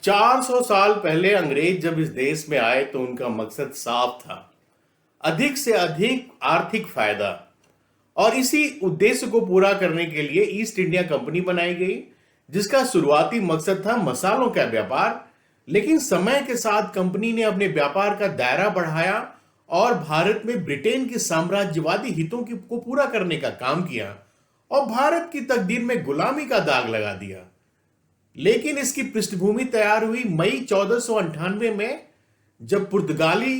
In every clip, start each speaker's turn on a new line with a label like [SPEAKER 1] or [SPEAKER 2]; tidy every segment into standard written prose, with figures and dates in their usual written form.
[SPEAKER 1] 400 साल पहले अंग्रेज जब इस देश में आए तो उनका मकसद साफ था। अधिक से अधिक आर्थिक फायदा। और इसी उद्देश्य को पूरा करने के लिए ईस्ट इंडिया कंपनी बनाई गई, जिसका शुरुआती मकसद था मसालों का व्यापार। लेकिन समय के साथ कंपनी ने अपने व्यापार का दायरा बढ़ाया और भारत में ब्रिटेन के साम्राज्यवादी हितों को पूरा करने का काम किया और भारत की तकदीर में गुलामी का दाग लगा दिया। लेकिन इसकी पृष्ठभूमि तैयार हुई मई 1498 में, जब पुर्तगाली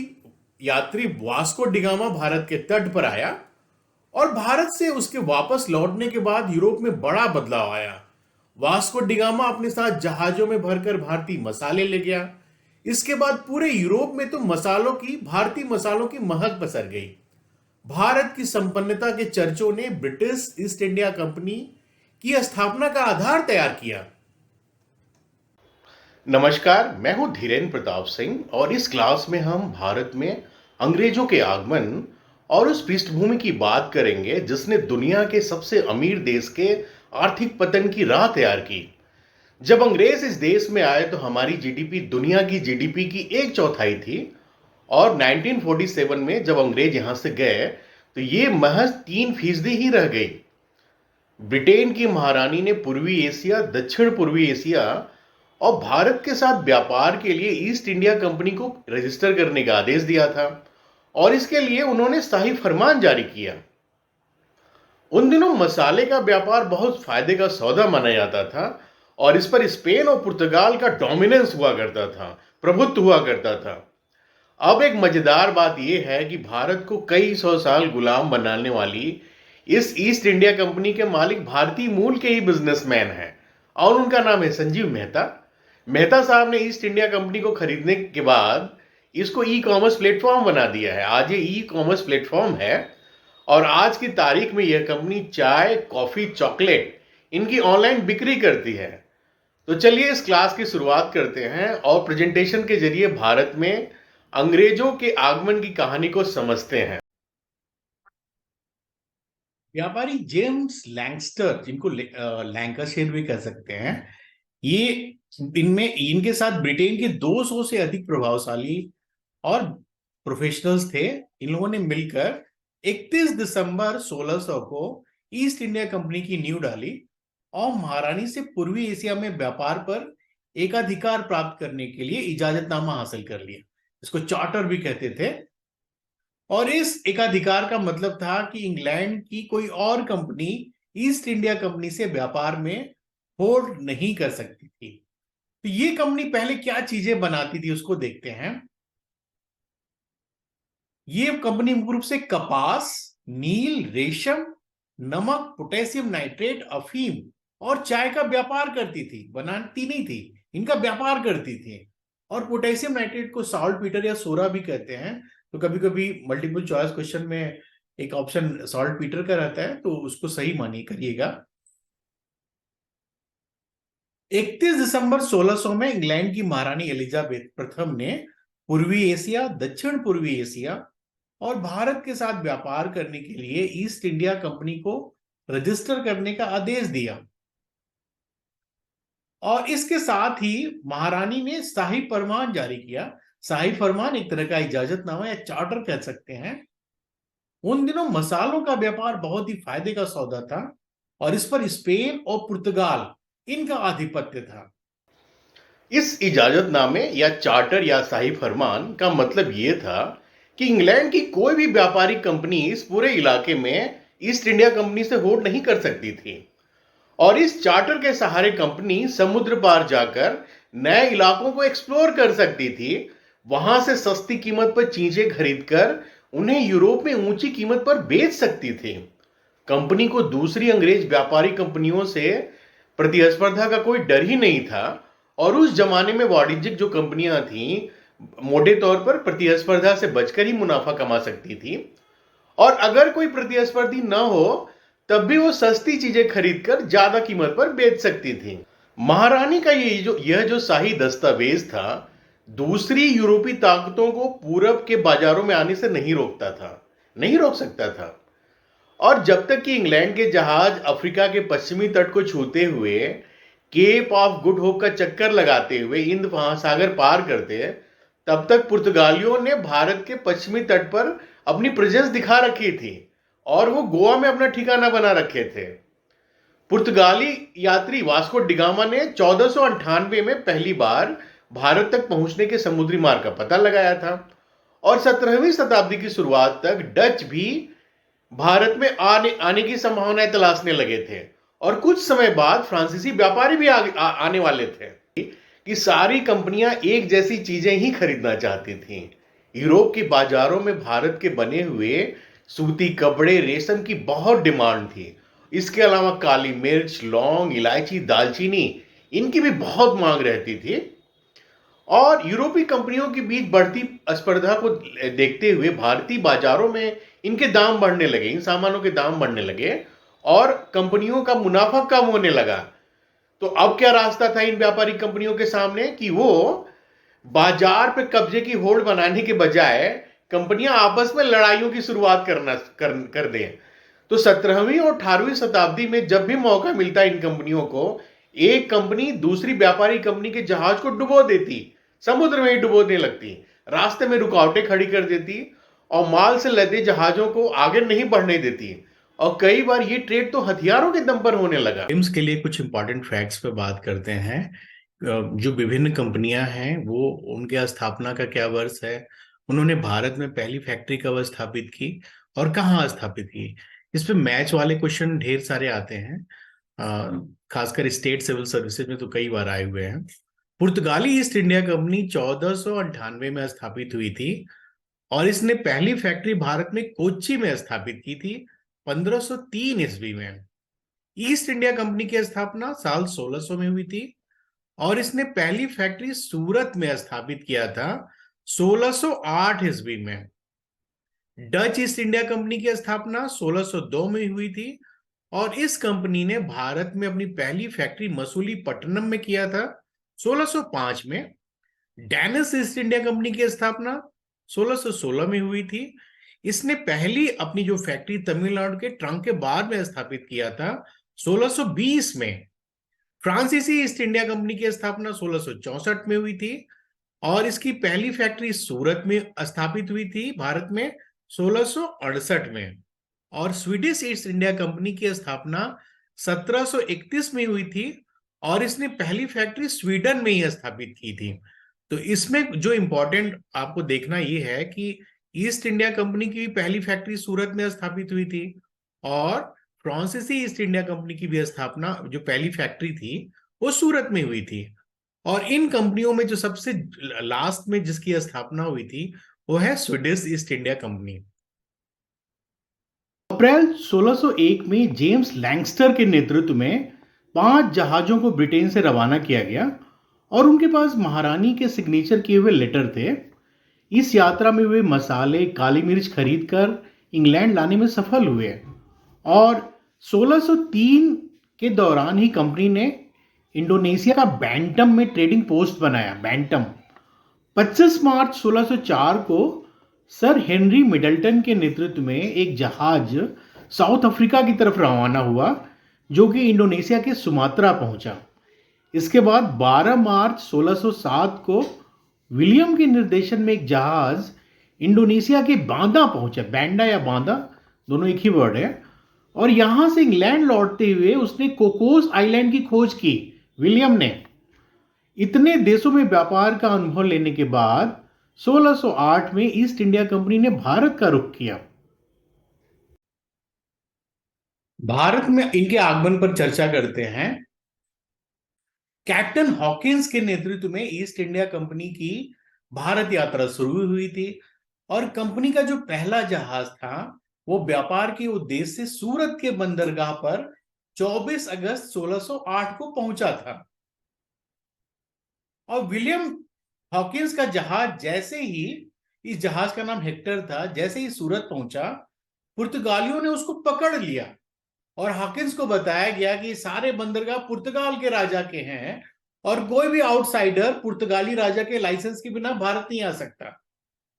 [SPEAKER 1] यात्री वास्को डिगामा भारत के तट पर आया। और भारत से उसके वापस लौटने के बाद यूरोप में बड़ा बदलाव आया। वास्को डिगामा अपने साथ जहाजों में भरकर भारतीय मसाले ले गया। इसके बाद पूरे यूरोप में तो भारतीय मसालों की महक पसर गई। भारत की संपन्नता के चर्चों ने ब्रिटिश ईस्ट इंडिया कंपनी की स्थापना का आधार तैयार किया। नमस्कार, मैं हूं धीरेन्द्र प्रताप सिंह और इस क्लास में हम भारत में अंग्रेजों के आगमन और उस पृष्ठभूमि की बात करेंगे जिसने दुनिया के सबसे अमीर देश के आर्थिक पतन की राह तैयार की। जब अंग्रेज इस देश में आए तो हमारी जीडीपी दुनिया की जीडीपी की 1/4 थी और 1947 में जब अंग्रेज यहां से गए तो ये महज 3% ही रह गई। ब्रिटेन की महारानी ने पूर्वी एशिया, दक्षिण पूर्वी एशिया और भारत के साथ व्यापार के लिए ईस्ट इंडिया कंपनी को रजिस्टर करने का आदेश दिया था और इसके लिए उन्होंने शाही फरमान जारी किया। उन दिनों मसाले का व्यापार बहुत फायदे का सौदा माना जाता था और इस पर स्पेन और पुर्तगाल का डोमिनेंस हुआ करता था, प्रभुत्व हुआ करता था। अब एक मजेदार बात यह है कि भारत को कई सौ साल गुलाम बनाने वाली इस ईस्ट इंडिया कंपनी के मालिक भारतीय मूल के ही बिजनेसमैन हैं और उनका नाम है संजीव मेहता। मेहता साहब ने ईस्ट इंडिया कंपनी को खरीदने के बाद इसको ई कॉमर्स प्लेटफॉर्म बना दिया है। आज ये ई कॉमर्स प्लेटफॉर्म है और आज की तारीख में यह कंपनी चाय, कॉफी, चॉकलेट इनकी ऑनलाइन बिक्री करती है। तो चलिए इस क्लास की शुरुआत करते हैं और प्रेजेंटेशन के जरिए भारत में अंग्रेजों के आगमन की कहानी को समझते हैं। व्यापारी जेम्स लैंगस्टर, जिनको लैंकाशायर भी कह सकते हैं, ये इनके साथ ब्रिटेन के 200 से अधिक प्रभावशाली और प्रोफेशनल्स थे। इन लोगों ने मिलकर 31 दिसंबर 1600 को ईस्ट इंडिया कंपनी की नींव डाली और महारानी से पूर्वी एशिया में व्यापार पर एकाधिकार प्राप्त करने के लिए इजाजतनामा हासिल कर लिया। इसको चार्टर भी कहते थे। और इस एकाधिकार का मतलब था कि इंग्लैंड की कोई और कंपनी ईस्ट इंडिया कंपनी से व्यापार में होल्ड नहीं कर सकती थी। तो ये कंपनी पहले क्या चीजें बनाती थी उसको देखते हैं। ये कंपनी मुख्य रूप से कपास, नील, रेशम, नमक, पोटेशियम नाइट्रेट, अफीम और चाय का व्यापार करती थी। बनाती नहीं थी, इनका व्यापार करती थी। और पोटेशियम नाइट्रेट को सॉल्ट पीटर या सोरा भी कहते हैं। तो कभी कभी मल्टीपल चॉइस क्वेश्चन में एक ऑप्शन सॉल्ट पीटर का रहता है, तो उसको सही मानिए करिएगा। 31 दिसंबर 1600 में इंग्लैंड की महारानी एलिजाबेथ प्रथम ने पूर्वी एशिया, दक्षिण पूर्वी एशिया और भारत के साथ व्यापार करने के लिए ईस्ट इंडिया कंपनी को रजिस्टर करने का आदेश दिया। और इसके साथ ही महारानी ने शाही फरमान जारी किया। शाही फरमान एक तरह का इजाजतनामा या चार्टर कह सकते हैं। उन दिनों मसालों का व्यापार बहुत ही फायदे का सौदा था और इस पर स्पेन और पुर्तगाल इनका आधिपत्य था। इस इजाजतनामे या चार्टर या शाही फरमान का मतलब यह था कि इंग्लैंड की कोई भी व्यापारिक कंपनी इस पूरे इलाके में ईस्ट इंडिया कंपनी से होल्ड नहीं कर सकती थी और इस चार्टर के सहारे कंपनी समुद्र पार जाकर नए इलाकों को एक्सप्लोर कर सकती थी। वहां से सस्ती कीमत पर चीजें खरीदकर उन्हें यूरोप में ऊंची कीमत पर बेच सकती थी। कंपनी को दूसरी अंग्रेज व्यापारी कंपनियों से प्रतिस्पर्धा का कोई डर ही नहीं था और उस जमाने में वाणिज्यिक जो कंपनियां थीं मोटे तौर पर प्रतिस्पर्धा से बचकर ही मुनाफा कमा सकती थी और अगर कोई प्रतिस्पर्धी न हो तब भी वो सस्ती चीजें खरीदकर ज्यादा कीमत पर बेच सकती थी। महारानी का यह जो शाही दस्तावेज था दूसरी यूरोपीय ताकतों को पूरब के बाजारों में आने से नहीं रोक सकता था। और जब तक कि इंग्लैंड के जहाज अफ्रीका के पश्चिमी तट को छूते हुए केप ऑफ गुड होप का चक्कर लगाते हुए हिंद महासागर पार करते हैं, तब तक पुर्तगालियों ने भारत के पश्चिमी तट पर अपनी प्रेजेंस दिखा रखी थी और वो गोवा में अपना ठिकाना बना रखे थे। पुर्तगाली यात्री वास्को डिगामा ने 1498 में पहली बार भारत तक पहुंचने के समुद्री मार्ग का पता लगाया था और 17वीं शताब्दी की शुरुआत तक डच भी भारत में आने की संभावनाएं तलाशने लगे थे और कुछ समय बाद फ्रांसीसी व्यापारी भी आने वाले थे कि सारी कंपनियां एक जैसी चीजें ही खरीदना चाहती थीं। यूरोप के बाजारों में भारत के बने हुए सूती कपड़े, रेशम की बहुत डिमांड थी। इसके अलावा काली मिर्च, लौंग, इलायची, दालचीनी, इनकी भी बहुत मांग रहती थी और यूरोपीय कंपनियों के बीच बढ़ती स्पर्धा को देखते हुए भारतीय बाजारों में इनके दाम बढ़ने लगे, इन सामानों के दाम बढ़ने लगे और कंपनियों का मुनाफा कम होने लगा। तो अब क्या रास्ता था इन व्यापारी कंपनियों के सामने कि वो बाजार पे कब्जे की होड़ बनाने के बजाय कंपनियां आपस में लड़ाइयों की शुरुआत कर दें। तो 17वीं और 18वीं शताब्दी में जब भी मौका मिलता इन कंपनियों को, एक कंपनी दूसरी व्यापारी कंपनी के जहाज को डुबो देती, समुद्र में ही डुबोने लगती, रास्ते में रुकावटें खड़ी कर देती और माल से लदे जहाजों को आगे नहीं बढ़ने देती और कई बार ये ट्रेड तो हथियारों के दम पर होने लगा। गेम्स के लिए कुछ इंपॉर्टेंट फैक्ट्स पे बात करते हैं। जो विभिन्न कंपनियां हैं वो उनके स्थापना का क्या वर्ष है, उन्होंने भारत में पहली फैक्ट्री कब स्थापित की और कहाँ स्थापित की। इस पे मैच वाले क्वेश्चन ढेर सारे आते हैं, खासकर स्टेट सिविल सर्विसेज में तो कई बार आए हुए हैं। पुर्तगाली ईस्ट इंडिया कंपनी 1498 में स्थापित हुई थी और इसने पहली फैक्ट्री भारत में कोच्चि में स्थापित की थी 1503 ईस्वी में। ईस्ट इंडिया कंपनी की स्थापना साल 1600 में हुई थी और इसने पहली फैक्ट्री सूरत में स्थापित किया था 1608 ईस्वी में। डच ईस्ट इंडिया कंपनी की स्थापना 1602 में हुई थी और इस कंपनी ने भारत में अपनी पहली फैक्ट्री मसूलीपट्टनम में किया था 1605 में। डेनिस ईस्ट इंडिया कंपनी की स्थापना 1616 में हुई थी। इसने पहली अपनी जो फैक्ट्री तमिलनाडु के ट्रंकेबार में स्थापित किया था 1620 में। फ्रांसीसी ईस्ट इंडिया कंपनी की स्थापना 1664 में हुई थी और इसकी पहली फैक्ट्री सूरत में स्थापित हुई थी भारत में 1668 में। और स्वीडिश ईस्ट इंडिया कंपनी की स्थापना 1731 में हुई थी और इसने पहली फैक्ट्री स्वीडन में ही स्थापित की थी। तो इसमें जो इंपॉर्टेंट आपको देखना यह है कि ईस्ट इंडिया कंपनी की पहली फैक्ट्री सूरत में स्थापित हुई थी और फ्रांसीसी ईस्ट इंडिया कंपनी की भी स्थापना, जो पहली फैक्ट्री थी, वो सूरत में हुई थी। और इन कंपनियों में जो सबसे लास्ट में जिसकी स्थापना हुई थी वो है स्वीडिश ईस्ट इंडिया कंपनी।
[SPEAKER 2] अप्रैल 1601 में जेम्स लैंगस्टर के नेतृत्व में 5 जहाजों को ब्रिटेन से रवाना किया गया और उनके पास महारानी के सिग्नेचर किए हुए लेटर थे। इस यात्रा में वे मसाले, काली मिर्च खरीदकर इंग्लैंड लाने में सफल हुए और 1603 के दौरान ही कंपनी ने इंडोनेशिया का बैंटम में ट्रेडिंग पोस्ट बनाया। बैंटम 25 मार्च 1604 को सर हेनरी मिडल्टन के नेतृत्व में एक जहाज साउथ अफ्रीका की तरफ रवाना हुआ जो कि इंडोनेशिया के सुमात्रा पहुंचा। इसके बाद 12 मार्च 1607 को विलियम के निर्देशन में एक जहाज इंडोनेशिया के बांदा पहुंचा। बैंडा या बांदा दोनों एक ही वर्ड है। और यहां से इंग्लैंड लौटते हुए उसने कोकोस आइलैंड की खोज की। विलियम ने इतने देशों में व्यापार का अनुभव लेने के बाद 1608 में ईस्ट इंडिया कंपनी ने भारत का रुख किया।
[SPEAKER 1] भारत में इनके आगमन पर चर्चा करते हैं। कैप्टन हॉकिंस के नेतृत्व में ईस्ट इंडिया कंपनी की भारत यात्रा शुरू हुई थी और कंपनी का जो पहला जहाज था वो व्यापार के उद्देश्य से सूरत के बंदरगाह पर 24 अगस्त 1608 को पहुंचा था। और विलियम हॉकिंस का जहाज जैसे ही, इस जहाज का नाम हेक्टर था, जैसे ही सूरत पहुंचा पुर्तगालियों ने उसको पकड़ लिया और हॉकिंस को बताया गया कि सारे बंदरगाह पुर्तगाल के राजा के हैं और कोई भी आउटसाइडर पुर्तगाली राजा के लाइसेंस के बिना भारत नहीं आ सकता।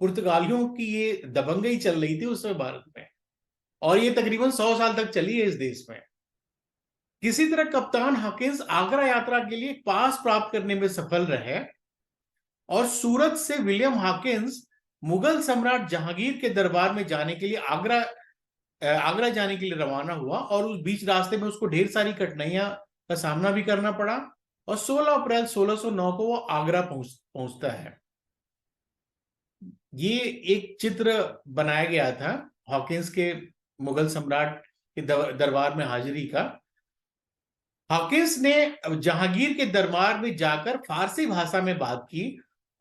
[SPEAKER 1] पुर्तगालियों की ये दबंगई चल रही थी उस समय भारत में और ये तकरीबन 100 साल तक चली है इस देश में।
[SPEAKER 2] किसी तरह कप्तान हॉकिंस आगरा यात्रा के लिए पास प्राप्त करने में सफल रहे और सूरत से विलियम हॉकिंस मुगल सम्राट जहांगीर के दरबार में जाने के लिए आगरा जाने के लिए रवाना हुआ और उस बीच रास्ते में उसको ढेर सारी कठिनाइयां का सामना भी करना पड़ा और 16 अप्रैल 1609 को वो आगरा पहुंचता है। ये एक चित्र बनाया गया था हॉकिंस के मुगल सम्राट के दरबार में हाजिरी का। हॉकिंस ने जहांगीर के दरबार में जाकर फारसी भाषा में बात की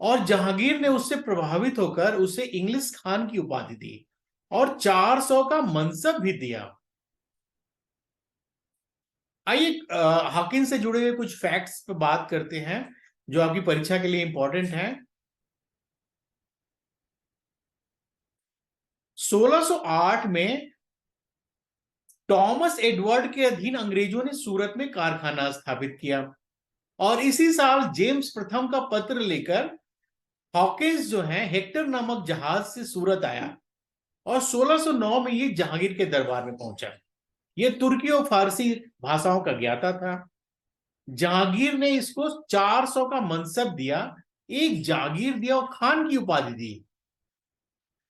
[SPEAKER 2] और जहांगीर ने उससे प्रभावित होकर उसे इंग्लिश खान की उपाधि दी और 400 का मनसब भी दिया। आइए हॉकिंस से जुड़े हुए कुछ फैक्ट्स पे बात करते हैं जो आपकी परीक्षा के लिए इंपॉर्टेंट है। 1608 में टॉमस एडवर्ड के अधीन अंग्रेजों ने सूरत में कारखाना स्थापित किया और इसी साल जेम्स प्रथम का पत्र लेकर हॉकिंस जो है हेक्टर नामक जहाज से सूरत आया और 1609 में ये जहांगीर के दरबार में पहुंचा। ये तुर्की और फारसी भाषाओं का ज्ञाता था। जहांगीर ने इसको 400 का मनसब दिया, एक जागीर दिया और खान की उपाधि दी।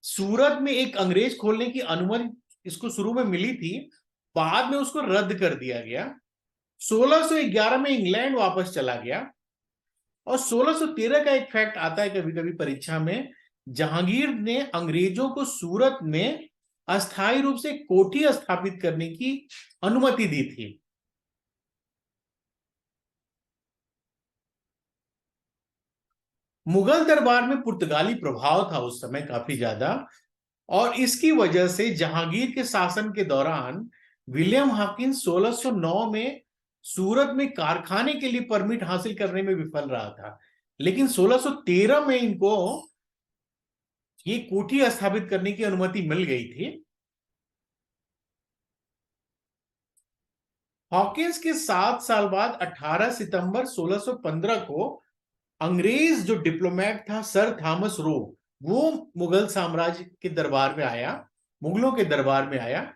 [SPEAKER 2] सूरत में एक अंग्रेज खोलने की अनुमति इसको शुरू में मिली थी, बाद में उसको रद्द कर दिया गया। 1611 में इंग्लैंड वापस चला गया और 1613 का एक फैक्ट आता है कभी कभी परीक्षा में, जहांगीर ने अंग्रेजों को सूरत में अस्थायी रूप से कोठी स्थापित करने की अनुमति दी थी। मुगल दरबार में पुर्तगाली प्रभाव था उस समय काफी ज्यादा और इसकी वजह से जहांगीर के शासन के दौरान विलियम हॉकिंस 1609 में सूरत में कारखाने के लिए परमिट हासिल करने में विफल रहा था, लेकिन 1613 में इनको ये कोठी स्थापित करने की अनुमति मिल गई थी। हॉकिंस के 7 साल बाद 18 सितंबर 1615 को अंग्रेज जो डिप्लोमेट था सर थॉमस रो, वो मुगल साम्राज्य के दरबार में आया, मुगलों के दरबार में आया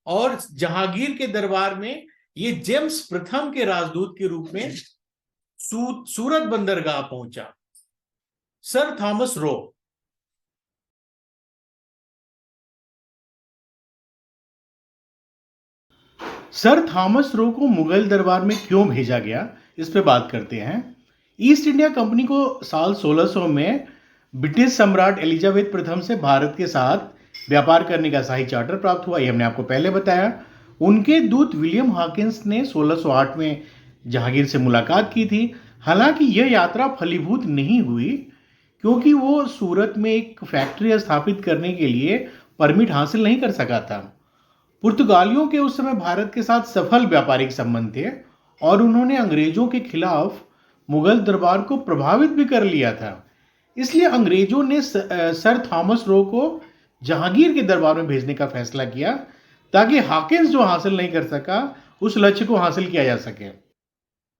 [SPEAKER 2] और जहांगीर के दरबार में ये जेम्स प्रथम के राजदूत के रूप में सूरत बंदरगाह पहुंचा। Sir Thomas Roe sir Thomas Roe को मुगल दरबार में क्यों भेजा गया, इस पे बात करते हैं। ईस्ट इंडिया कंपनी को साल 1600 में ब्रिटिश सम्राट एलिजाबेथ प्रथम से भारत के साथ व्यापार करने का शाही चार्टर प्राप्त हुआ, ये हमने आपको पहले बताया। उनके दूत विलियम हॉकिंस ने 1608 में जहांगीर से मुलाकात की थी। हालांकि यह यात्रा फलीभूत नहीं हुई क्योंकि वो सूरत में एक फैक्ट्री स्थापित करने के लिए परमिट हासिल नहीं कर सका था। पुर्तगालियों के उस समय भारत के साथ सफल व्यापारिक संबंध थे और उन्होंने अंग्रेजों के खिलाफ मुगल दरबार को प्रभावित भी कर लिया था। इसलिए अंग्रेजों ने सर थॉमस रो को जहांगीर के दरबार में भेजने का फैसला किया ताकि हॉकिंस जो हासिल नहीं कर सका उस लक्ष्य को हासिल किया जा सके।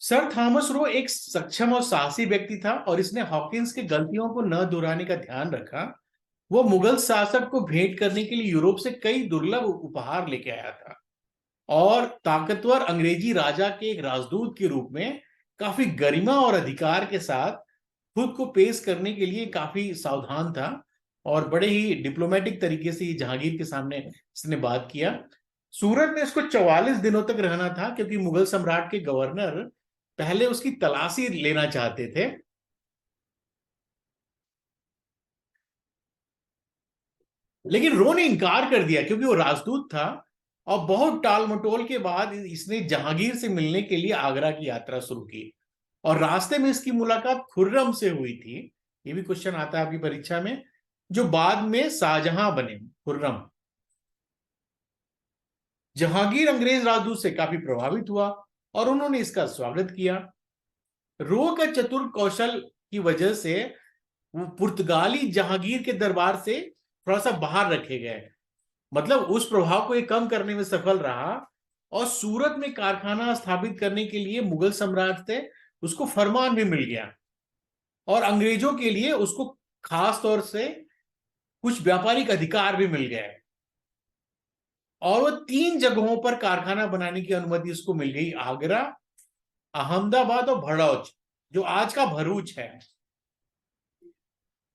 [SPEAKER 2] सर थॉमस रो एक सक्षम और साहसी व्यक्ति था और इसने हॉकिंस की गलतियों को न दोहराने का ध्यान रखा। वो मुगल शासक को भेंट करने के लिए यूरोप से कई दुर्लभ उपहार लेके आया था और ताकतवर अंग्रेजी राजा के एक राजदूत के रूप में काफी गरिमा और अधिकार के साथ खुद को पेश करने के लिए काफी सावधान था और बड़े ही डिप्लोमेटिक तरीके से जहांगीर के सामने इसने बात किया। सूरत में इसको 44 दिनों तक रहना था क्योंकि मुगल सम्राट के गवर्नर पहले उसकी तलाशी लेना चाहते थे। लेकिन रो ने इनकार कर दिया क्योंकि वो राजदूत था और बहुत टाल मटोल के बाद इसने जहांगीर से मिलने के लिए आगरा की यात्रा शुरू की और रास्ते में इसकी मुलाकात खुर्रम से हुई थी। ये भी क्वेश्चन आता है आपकी परीक्षा में, जो बाद में शाहजहां बने खुर्रम। जहांगीर अंग्रेज राजदूत से काफी प्रभावित हुआ और उन्होंने इसका स्वागत किया। रो का चतुर कौशल की वजह से वो पुर्तगाली जहांगीर के दरबार से थोड़ा सा बाहर रखे गए, मतलब उस प्रभाव को ये कम करने में सफल रहा और सूरत में कारखाना स्थापित करने के लिए मुगल सम्राट से उसको फरमान भी मिल गया और अंग्रेजों के लिए उसको खास तौर से कुछ व्यापारिक अधिकार भी मिल गए। और वो 3 जगहों पर कारखाना बनाने की अनुमति उसको मिल गई, आगरा, अहमदाबाद और भड़ौच, जो आज का भरूच है।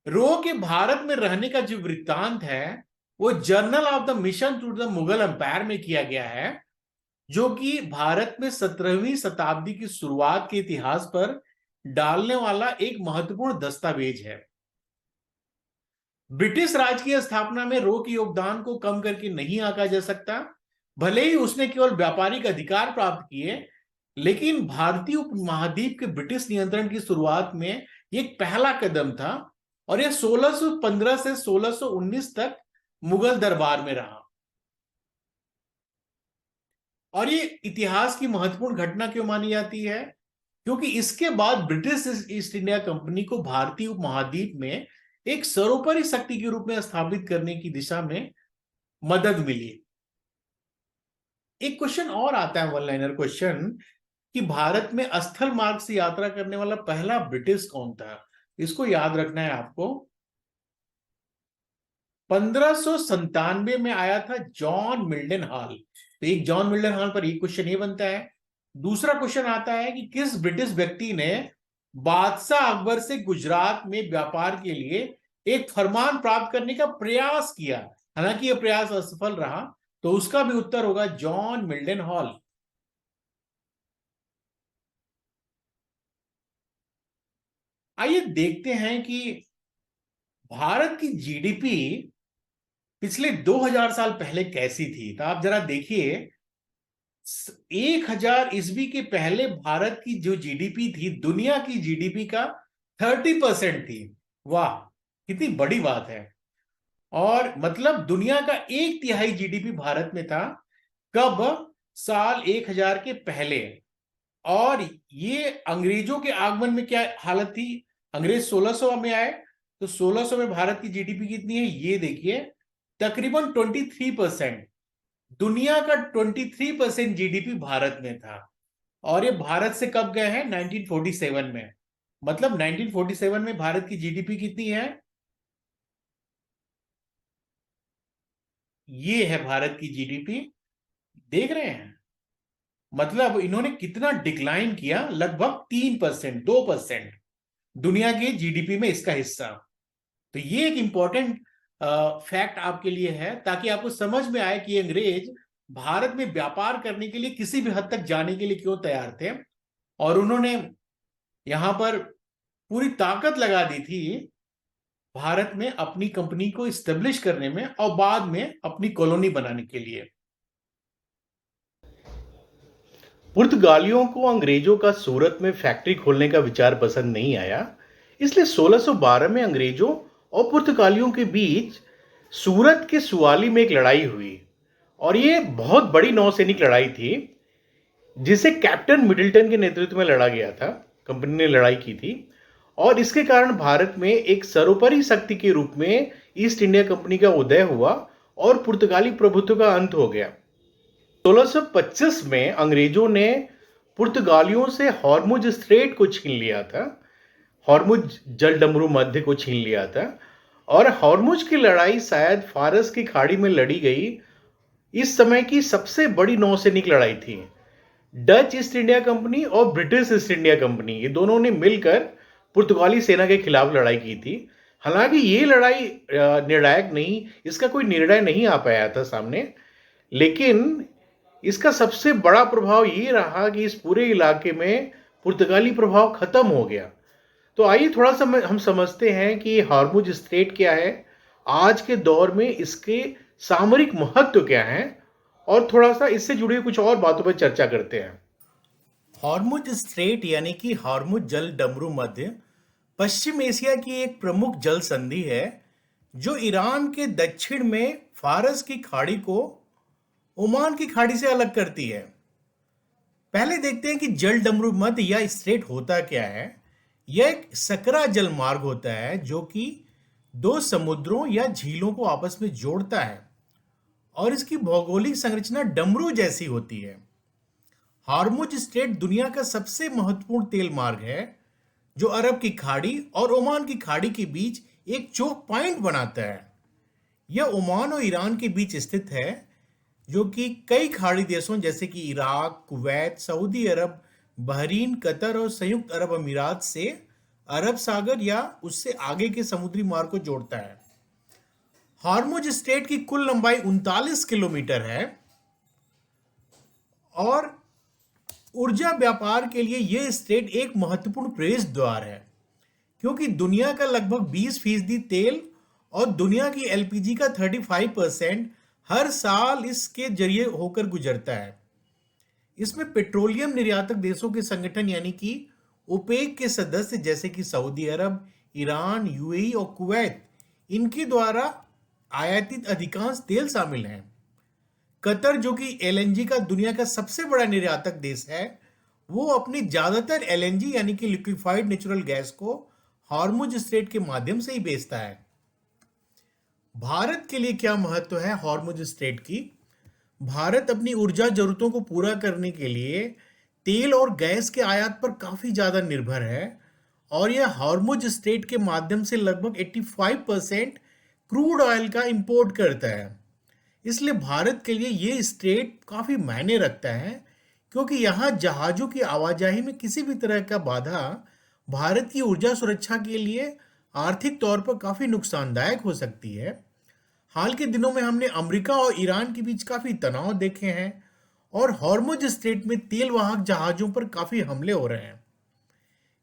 [SPEAKER 2] रो के भारत में रहने का जो वृत्तांत है वो journal of the mission to the Mughal empire में किया गया है, जो कि भारत में 17वीं शताब्दी की शुरुआत के इतिहास पर डालने वाला एक महत्वपूर्ण दस्तावेज है। ब्रिटिश राज की स्थापना में रो के योगदान को कम करके नहीं आंका जा सकता। भले ही उसने केवल व्यापारिक अधिकार प्राप्त किए, लेकिन भारतीय उपमहाद्वीप के ब्रिटिश नियंत्रण की शुरुआत में ये एक पहला कदम था, और यह 1615 से 1619 तक मुगल दरबार में रहा। और ये इतिहास की महत्वपूर्ण घटना क्यों मानी जाती है? क्योंकि इसके बाद ब्रिटिश ईस्ट इंडिया कंपनी को भारतीय उपमहाद्वीप में एक सर्वोपरि शक्ति के रूप में स्थापित करने की दिशा में मदद मिली। एक क्वेश्चन और आता है, वन लाइनर क्वेश्चन, कि भारत में स्थल मार्ग से यात्रा करने वाला पहला ब्रिटिश कौन था? इसको याद रखना है आपको। 1597 में आया था जॉन मिल्डन हॉल। तो एक जॉन मिल्डन हॉल पर एक क्वेश्चन ये बनता है। दूसरा क्वेश्चन आता है कि किस ब्रिटिश व्यक्ति ने बादशाह अकबर से गुजरात में व्यापार के लिए एक फरमान प्राप्त करने का प्रयास किया, हालांकि यह प्रयास असफल रहा? तो उसका भी उत्तर होगा जॉन मिल्डन हॉल। आइए देखते हैं कि भारत की जीडीपी पिछले 2000 साल पहले कैसी थी। तो आप जरा देखिए, 1000 ईस्वी के पहले भारत की जो जीडीपी थी, दुनिया की जीडीपी का 30% थी। वाह, कितनी बड़ी बात है। और मतलब दुनिया का 1/3 जीडीपी भारत में था। कब? साल 1000 के पहले। और ये अंग्रेजों के आगमन में क्या हालत थी? अंग्रेज 1600 में आए, तो 1600 में भारत की जीडीपी कितनी है ये देखिए, तकरीबन 23%। दुनिया का 23% जीडीपी भारत में था। और ये भारत से कब गए हैं? 1947 में। मतलब 1947 में भारत की जीडीपी कितनी है? ये है भारत की जीडीपी, देख रहे हैं? मतलब इन्होंने कितना डिक्लाइन किया, लगभग 3%, 2% दुनिया के जीडीपी में इसका हिस्सा। तो ये एक इंपॉर्टेंट फैक्ट आपके लिए है, ताकि आपको समझ में आए कि अंग्रेज भारत में व्यापार करने के लिए किसी भी हद तक जाने के लिए क्यों तैयार थे। और उन्होंने यहां पर पूरी ताकत लगा दी थी भारत में अपनी कंपनी को इस्टेब्लिश करने में, और बाद में अपनी कॉलोनी बनाने के लिए।
[SPEAKER 1] पुर्तगालियों को अंग्रेजों का सूरत में फैक्ट्री खोलने का विचार पसंद नहीं आया, इसलिए 1612 में अंग्रेजों और पुर्तगालियों के बीच सूरत के सुवाली में एक लड़ाई हुई। और ये बहुत बड़ी नौसैनिक लड़ाई थी, जिसे कैप्टन मिडिल्टन के नेतृत्व में लड़ा गया था। कंपनी ने लड़ाई की थी, और इसके कारण भारत में एक सर्वोपरि शक्ति के रूप में ईस्ट इंडिया कंपनी का उदय हुआ और पुर्तगाली प्रभुत्व का अंत हो गया। 1625 में अंग्रेजों ने पुर्तगालियों से हॉर्मुज स्ट्रेट को छीन लिया था, हॉर्मुज जलडमरू मध्य को छीन लिया था। और हॉर्मुज की लड़ाई शायद फारस की खाड़ी में लड़ी गई इस समय की सबसे बड़ी नौसैनिक लड़ाई थी। डच ईस्ट इंडिया कंपनी और ब्रिटिश ईस्ट इंडिया कंपनी, ये दोनों ने मिलकर पुर्तगाली सेना के खिलाफ लड़ाई की थी। हालांकि ये लड़ाई निर्णायक नहीं, इसका कोई निर्णय नहीं आ पाया था सामने, लेकिन इसका सबसे बड़ा प्रभाव ये रहा कि इस पूरे इलाके में पुर्तगाली प्रभाव खत्म हो गया। तो आइए थोड़ा सा हम समझते हैं कि हॉर्मुज स्ट्रेट क्या है, आज के दौर में इसके सामरिक महत्व क्या है, और थोड़ा सा इससे जुड़ी कुछ और बातों पर चर्चा करते हैं।
[SPEAKER 2] हॉर्मुज स्ट्रेट यानी कि हॉर्मुज जल डमरू मध्य पश्चिम एशिया की एक प्रमुख जल संधि है, जो ईरान के दक्षिण में फारस की खाड़ी को ओमान की खाड़ी से अलग करती है। पहले देखते हैं कि जल डमरू मध्य या स्ट्रेट होता क्या है। यह एक सकरा जल मार्ग होता है, जो कि दो समुद्रों या झीलों को आपस में जोड़ता है, और इसकी भौगोलिक संरचना डमरू जैसी होती है। हॉर्मुज स्ट्रेट दुनिया का सबसे महत्वपूर्ण तेल मार्ग है, जो अरब की खाड़ी और ओमान की खाड़ी के बीच एक चोक पॉइंट बनाता है। यह ओमान और ईरान के बीच स्थित है, जो कि कई खाड़ी देशों जैसे कि इराक, कुवैत, सऊदी अरब, बहरीन, कतर और संयुक्त अरब अमीरात से अरब सागर या उससे आगे के समुद्री मार्ग को जोड़ता है। हॉर्मुज स्ट्रेट की कुल लंबाई 39 किलोमीटर है और ऊर्जा व्यापार के लिए यह स्ट्रेट एक महत्वपूर्ण प्रवेश द्वार है, क्योंकि दुनिया का लगभग 20% तेल और दुनिया की एलपीजी का 35% हर साल इसके जरिए होकर गुजरता है। इसमें पेट्रोलियम निर्यातक देशों के संगठन यानी कि ओपेक के सदस्य जैसे कि सऊदी अरब, ईरान, यूएई और कुवैत, इनके द्वारा आयातित अधिकांश तेल शामिल हैं। कतर, जो कि एलएनजी का दुनिया का सबसे बड़ा निर्यातक देश है, वो अपनी ज्यादातर एलएनजी यानी कि लिक्विफाइड नेचुरल गैस को हॉर्मुज स्ट्रेट के माध्यम से ही बेचता है। भारत के लिए क्या महत्व है हॉर्मुज स्ट्रेट की? भारत अपनी ऊर्जा जरूरतों को पूरा करने के लिए तेल और गैस के आयात पर काफी ज्यादा निर्भर है और यह हॉर्मुज स्ट्रेट के माध्यम से लगभग 85% क्रूड ऑयल का इंपोर्ट करता है। इसलिए भारत के लिए ये स्ट्रेट काफी मायने रखता है, क्योंकि यहाँ जहाजों की आवाजाही में किसी भी तरह का बाधा भारत की ऊर्जा सुरक्षा के लिए आर्थिक तौर पर काफी नुकसानदायक हो सकती है। हाल के दिनों में हमने अमेरिका और ईरान के बीच काफी तनाव देखे हैं और हॉर्मुज स्ट्रेट में तेल वाहक जहाजों पर काफी हमले हो रहे हैं।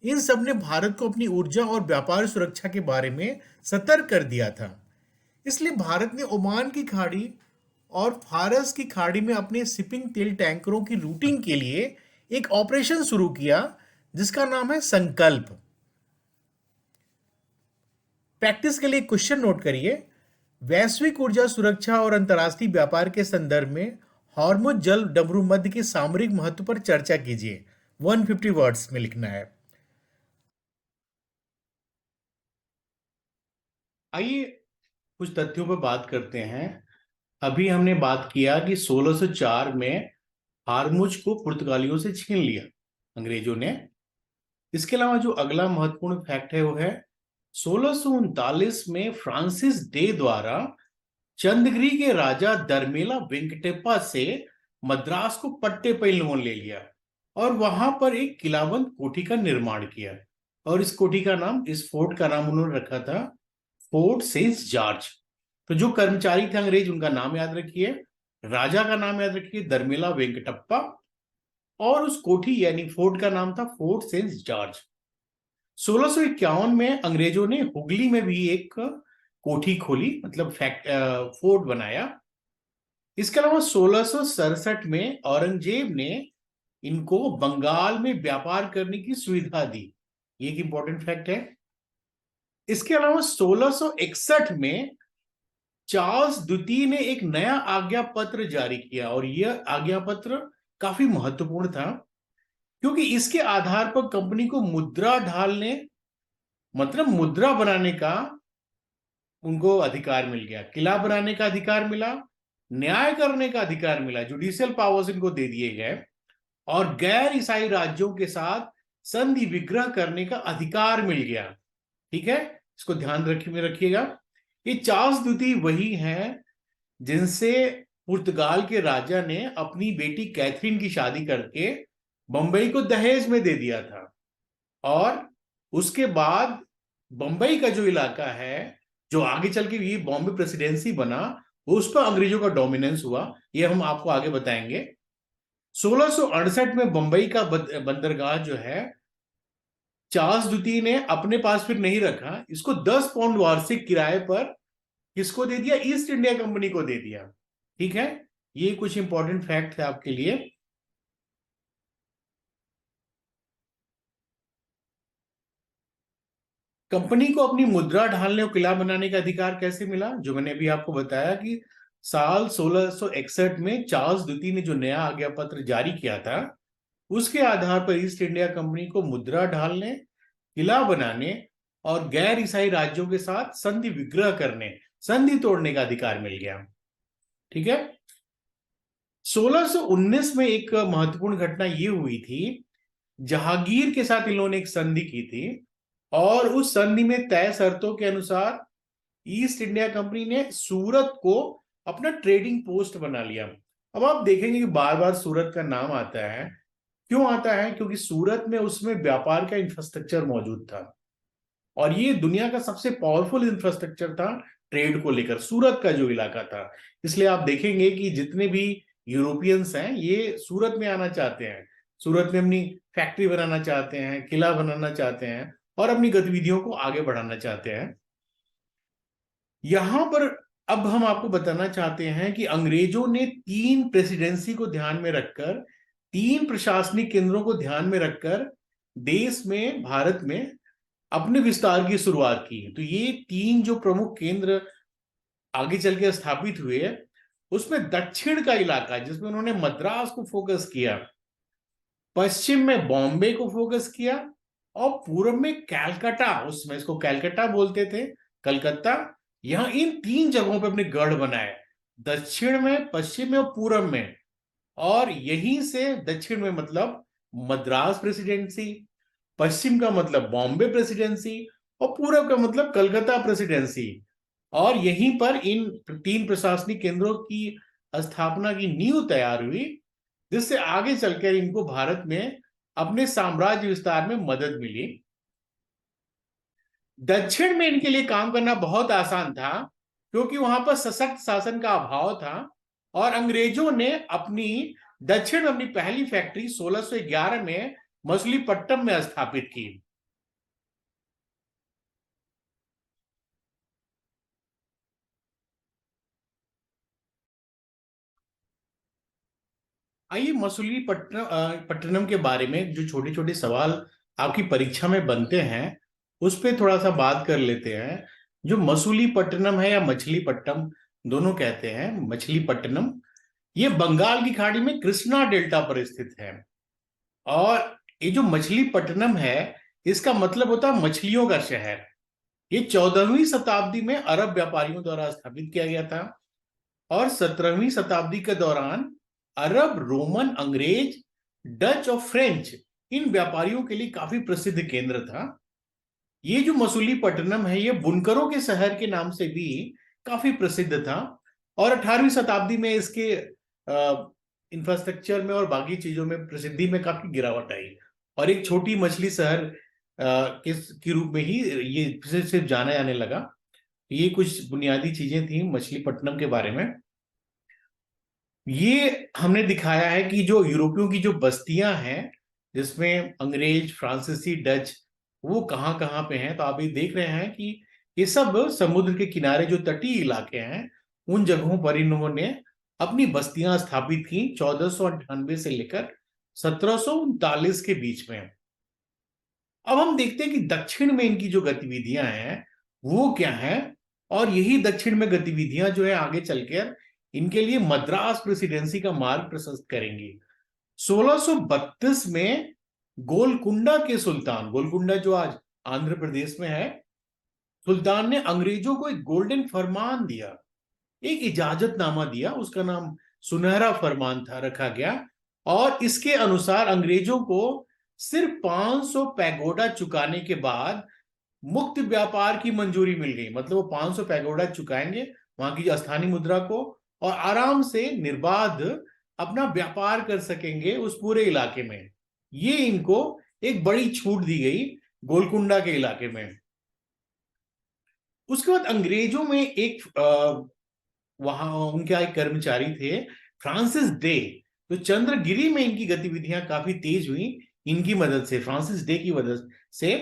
[SPEAKER 2] इन सब ने भारत को अपनी ऊर्जा और व्यापार सुरक्षा के बारे में सतर्क कर दिया था। इसलिए भारत ने ओमान की खाड़ी और फारस की खाड़ी में अपने शिपिंग तेल टैंकरों की रूटिंग के लिए एक ऑपरेशन शुरू किया जिसका नाम है संकल्प। प्रैक्टिस के लिए क्वेश्चन नोट करिए। वैश्विक ऊर्जा सुरक्षा और अंतर्राष्ट्रीय व्यापार के संदर्भ में हॉर्मुज जल डमरू मध्य के सामरिक महत्व पर चर्चा कीजिए। 150 वर्ड्स में लिखना है। आइए कुछ तथ्यों पर बात करते हैं। अभी हमने बात किया कि 1604 में हॉर्मुज को पुर्तगालियों से छीन लिया अंग्रेजों ने। इसके अलावा जो अगला महत्वपूर्ण फैक्ट है वो है 1639 में फ्रांसिस डे द्वारा चंद्रगिरी के राजा दरमेला वेंकटेप्पा से मद्रास को पट्टे पर इन लोगों ने ले लिया और वहां पर एक किलाबंद कोठी का निर्माण किया और इस कोठी का नाम, इस फोर्ट का नाम उन्होंने रखा था फोर्ट सेंट जॉर्ज। तो जो कर्मचारी थे अंग्रेज, उनका नाम याद रखिए, राजा का नाम याद रखिए दरमेला वेंकटप्पा, और उस कोठी यानी फोर्ट का नाम था फोर्ट सेंट जॉर्ज। 1651 में अंग्रेजों ने हुगली में भी एक कोठी खोली, मतलब फोर्ट बनाया। इसके अलावा 1667 में औरंगजेब ने इनको बंगाल में व्यापार करने की सुविधा दी। ये एक इंपॉर्टेंट फैक्ट है। इसके अलावा 1661 में चार्ल्स द्वितीय ने एक नया आज्ञा पत्र जारी किया और यह आज्ञा पत्र काफी महत्वपूर्ण था, क्योंकि इसके आधार पर कंपनी को मुद्रा ढालने, मतलब मुद्रा बनाने का उनको अधिकार मिल गया, किला बनाने का अधिकार मिला, न्याय करने का अधिकार मिला, जुडिशियल पावर्स इनको दे दिए गए और गैर ईसाई राज्यों के साथ संधि विग्रह करने का अधिकार मिल गया। ठीक है, इसको ध्यान रखिएगा। ये चार्ल्स द्वितीय वही हैं जिनसे पुर्तगाल के राजा ने अपनी बेटी कैथरीन की शादी करके बंबई को दहेज में दे दिया था और उसके बाद बंबई का जो इलाका है, जो आगे चल के ये बॉम्बे प्रेसिडेंसी बना, उस पर अंग्रेजों का डोमिनेंस हुआ। ये हम आपको आगे बताएंगे। 1668 में बंबई का बंदरगाह जो है चार्ल्स द्वितीय ने अपने पास फिर नहीं रखा, इसको 10 पाउंड वार्षिक किराए पर किसको दे दिया? ईस्ट इंडिया कंपनी को दे दिया। ठीक है, ये कुछ इंपॉर्टेंट फैक्ट है आपके लिए। कंपनी को अपनी मुद्रा ढालने और किला बनाने का अधिकार कैसे मिला? जो मैंने अभी आपको बताया कि साल 1661 में चार्ल्स द्वितीय ने जो नया आज्ञा पत्र जारी किया था, उसके आधार पर ईस्ट इंडिया कंपनी को मुद्रा ढालने, किला बनाने और गैर ईसाई राज्यों के साथ संधि विग्रह करने, संधि तोड़ने का अधिकार मिल गया। ठीक है, 1619 में एक महत्वपूर्ण घटना ये हुई थी, जहांगीर के साथ इन लोगों ने एक संधि की थी और उस संधि में तय शर्तों के अनुसार ईस्ट इंडिया कंपनी ने सूरत को अपना ट्रेडिंग पोस्ट बना लिया। अब आप देखेंगे कि बार बार सूरत का नाम आता है। क्यों आता है? क्योंकि सूरत में उसमें व्यापार का इंफ्रास्ट्रक्चर मौजूद था, और ये दुनिया का सबसे पावरफुल इंफ्रास्ट्रक्चर था ट्रेड को लेकर, सूरत का जो इलाका था। इसलिए आप देखेंगे कि जितने भी यूरोपियंस हैं ये सूरत में आना चाहते हैं, सूरत में अपनी फैक्ट्री बनाना चाहते हैं, किला बनाना चाहते हैं और अपनी गतिविधियों को आगे बढ़ाना चाहते हैं। यहां पर अब हम आपको बताना चाहते हैं कि अंग्रेजों ने तीन प्रेसिडेंसी को ध्यान में रखकर, तीन प्रशासनिक केंद्रों को ध्यान में रखकर देश में, भारत में अपने विस्तार की शुरुआत की। तो ये तीन जो प्रमुख केंद्र आगे चल के स्थापित हुए, उसमें दक्षिण का इलाका जिसमें उन्होंने मद्रास को फोकस किया, पश्चिम में बॉम्बे को फोकस किया और पूर्व में कैलकाटा, उसमें इसको कैलकाटा बोलते थे, कलकत्ता, यहां इन तीन जगहों पे अपने गढ़ बनाए, दक्षिण में, पश्चिम में और पूर्व में। और यहीं से दक्षिण में मतलब मद्रास प्रेसिडेंसी, पश्चिम का मतलब बॉम्बे प्रेसिडेंसी और पूर्व का मतलब कलकत्ता प्रेसिडेंसी। और यहीं पर इन तीन प्रशासनिक केंद्रों की स्थापना की नींव तैयार हुई, जिससे आगे चलकर इनको भारत में अपने साम्राज्य विस्तार में मदद मिली। दक्षिण में इनके लिए काम करना बहुत आसान था क्योंकि वहां पर सशक्त शासन का अभाव था, और अंग्रेजों ने अपनी दक्षिण में अपनी पहली फैक्ट्री 1611 में मछलीपट्टनम में स्थापित की। आइए पट्टनम के बारे में जो छोटे छोटे सवाल आपकी परीक्षा में बनते हैं उस पर थोड़ा सा बात कर लेते हैं। जो मसूलीपट्टनम है या मछलीपट्टनम, दोनों कहते हैं, मछलीपट्टनम, ये बंगाल की खाड़ी में कृष्णा डेल्टा पर स्थित है। और ये जो मछलीपट्टनम है इसका मतलब होता है मछलियों का शहर। ये 14वीं शताब्दी में अरब व्यापारियों द्वारा स्थापित किया गया था, और 17वीं शताब्दी के दौरान अरब, रोमन, अंग्रेज, डच और फ्रेंच इन व्यापारियों के लिए काफी प्रसिद्ध केंद्र था। ये जो मसूलीपट्टनम है ये बुनकरों के शहर के नाम से भी काफी प्रसिद्ध था, और 18वीं शताब्दी में इसके इंफ्रास्ट्रक्चर में और बाकी चीजों में प्रसिद्धि में काफी गिरावट आई, और एक छोटी मछली शहर के रूप में ही ये सिर्फ जाना जाने लगा। ये कुछ बुनियादी चीजें थी मछलीपट्टनम के बारे में। ये हमने दिखाया है कि जो यूरोपियों की जो बस्तियां हैं जिसमें अंग्रेज, फ्रांसीसी, डच, वो कहाँ कहाँ पे हैं। तो आप ये देख रहे हैं कि ये सब समुद्र के किनारे जो तटीय इलाके हैं उन जगहों पर इन्होंने अपनी बस्तियां स्थापित की 1498 से लेकर 1739 के बीच में। अब हम देखते हैं कि दक्षिण में इनकी जो गतिविधियां हैं वो क्या है, और यही दक्षिण में गतिविधियां जो है आगे चलकर इनके लिए मद्रास प्रेसिडेंसी का मार्ग प्रशस्त करेंगी। 1632 में गोलकुंडा के सुल्तान, गोलकुंडा जो आज आंध्र प्रदेश में है, सुल्तान ने अंग्रेजों को एक गोल्डन फरमान दिया, एक इजाजतनामा दिया, उसका नाम सुनहरा फरमान था रखा गया। और इसके अनुसार अंग्रेजों को सिर्फ 500 पैगोडा चुकाने के बाद मुक्त व्यापार की मंजूरी मिल गई। मतलब वो 500 पैगोडा चुकाएंगे वहां की स्थानीय मुद्रा को, और आराम से निर्बाध अपना व्यापार कर सकेंगे उस पूरे इलाके में। ये इनको एक बड़ी छूट दी गई गोलकुंडा के इलाके में। उसके बाद अंग्रेजों में एक वहां उनके एक कर्मचारी थे फ्रांसिस डे। तो चंद्रगिरी में इनकी गतिविधियां काफी तेज हुई इनकी मदद से, फ्रांसिस डे की वजह से।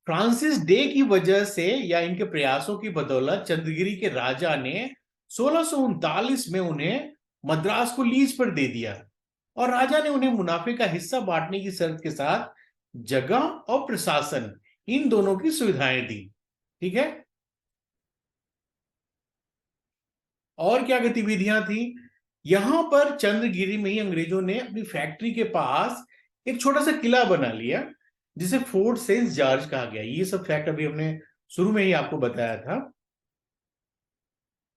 [SPEAKER 2] फ्रांसिस डे की वजह से या इनके प्रयासों की बदौलत चंद्रगिरी के राजा ने 1639 में उन्हें मद्रास को लीज पर दे दिया, और राजा ने उन्हें मुनाफे का हिस्सा बांटने की शर्त के साथ जगह और प्रशासन इन दोनों की सुविधाएं दी। ठीक है। और क्या गतिविधियां थी यहां पर? चंद्रगिरी में ही अंग्रेजों ने अपनी फैक्ट्री के पास एक छोटा सा किला बना लिया जिसे फोर्ट सेंट जॉर्ज कहा गया। ये सब फैक्ट अभी हमने शुरू में ही आपको बताया था।